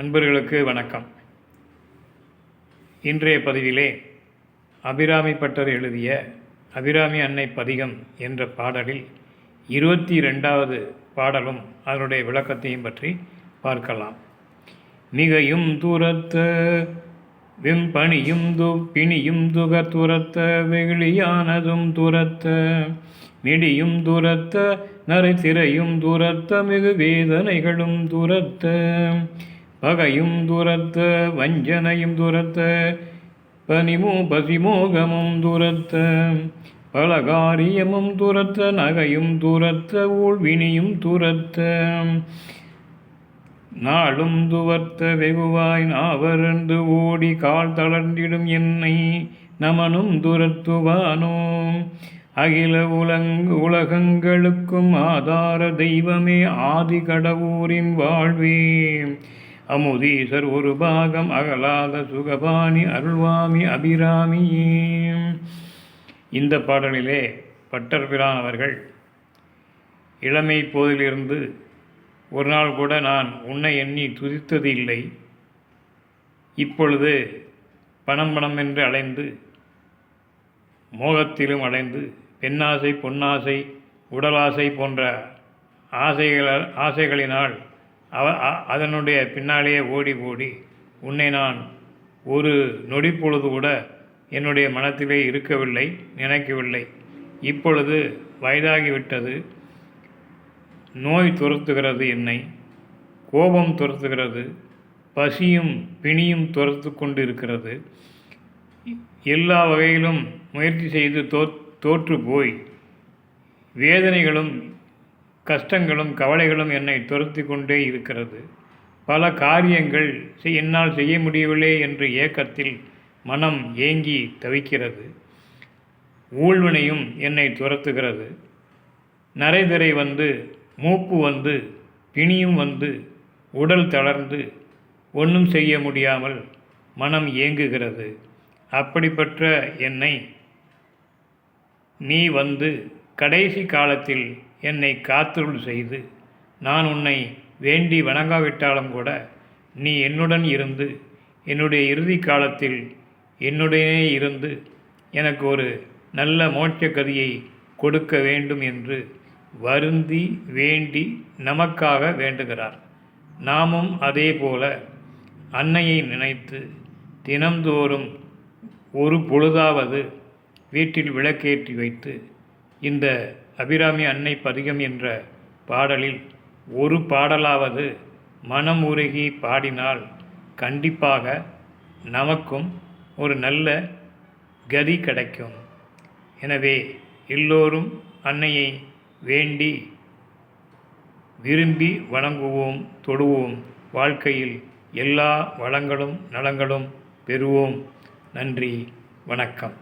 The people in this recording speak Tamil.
அன்பர்களுக்கு வணக்கம். இன்றைய பதிவிலே அபிராமி பட்டர் எழுதிய அபிராமி அன்னை பதிகம் என்ற பாடலில் 22வது பாடலும் அதனுடைய விளக்கத்தையும் பற்றி பார்க்கலாம். மிகையும் தூரத்த வெம்பணியும் பிணியும் துரத்த வெகுளியானதும் துரத்த மிடியும் துரத்த நரைத்திரையும் துரத்த மிகு வேதனைகளும் துரத்த பகையும் துரத்த வஞ்சனையும் துரத்த பசிமோகமும் துரத்த பலகாரியமும் துரத்த நகையும் துரத்த ஊழ்வினியும் துரத்த நாளும் துவர்த்த வெகுவாய் நாவரந்து ஓடி கால் தளர்ந்திடும் என்னை நமனும் துரத்துவானோ அகில உலகங்களுக்கும் ஆதார தெய்வமே ஆதி கடவுரின் வாழ்வே அமுதீசர் ஒரு பாகம் அகலாத சுகபாணி அருள்வாமி அபிராமியே. இந்த பாடலிலே பட்டர் பிரான் அவர்கள் இளமை போதிலிருந்து ஒரு நாள் கூட நான் உன்னை எண்ணி துதித்தது இல்லை. இப்பொழுது பணம் என்று அலைந்து மோகத்திலும் அலைந்து பெண்ணாசை பொன்னாசை உடலாசை போன்ற ஆசைகளினால் அதனுடைய பின்னாலேயே ஓடி உன்னை நான் ஒரு நொடி பொழுது கூட என்னுடைய மனத்திலே இருக்கவில்லை, நினைக்கவில்லை. இப்பொழுது வயதாகிவிட்டது. நோய் துரத்துகிறது, என்னை கோபம் துரத்துகிறது, பசியும் பிணியும் துரத்து கொண்டு இருக்கிறது. எல்லா வகையிலும் முயற்சி செய்து தோற்று போய் வேதனைகளும் கஷ்டங்களும் கவலைகளும் என்னை துரத்தி கொண்டே இருக்கிறது. பல காரியங்கள் என்னால் செய்ய முடியவில்லை என்று ஏக்கத்தில் மனம் ஏங்கி தவிக்கிறது. ஊழ்வினையும் என்னை துரத்துகிறது. நரைதிரை வந்து மூப்பு வந்து பிணியும் வந்து உடல் தளர்ந்து ஒன்றும் செய்ய முடியாமல் மனம் ஏங்குகிறது. அப்படிப்பட்ட என்னை நீ வந்து கடைசி காலத்தில் என்னை காத்தருள் செய்து நான் உன்னை வேண்டி வணங்காவிட்டாலும் கூட நீ என்னுடன் இருந்து என்னுடைய இறுதி காலத்தில் என்னுடனே இருந்து எனக்கு ஒரு நல்ல மோட்ச கதியை கொடுக்க வேண்டும் என்று வருந்தி வேண்டி நமக்காக வேண்டுகிறார். நாமும் அதே போல அன்னையை நினைத்து தினந்தோறும் ஒரு பொழுதாவது வீட்டில் விளக்கேற்றி வைத்து இந்த அபிராமி அன்னை பதிகம் என்ற பாடலில் ஒரு பாடலாவது மனம் உருகி பாடினால் கண்டிப்பாக நமக்கும் ஒரு நல்ல கதி கிடைக்கும். எனவே எல்லோரும் அன்னையை வேண்டி விரும்பி வணங்குவோம், தொழுவோம். வாழ்க்கையில் எல்லா வளங்களும் நலங்களும் பெறுவோம். நன்றி, வணக்கம்.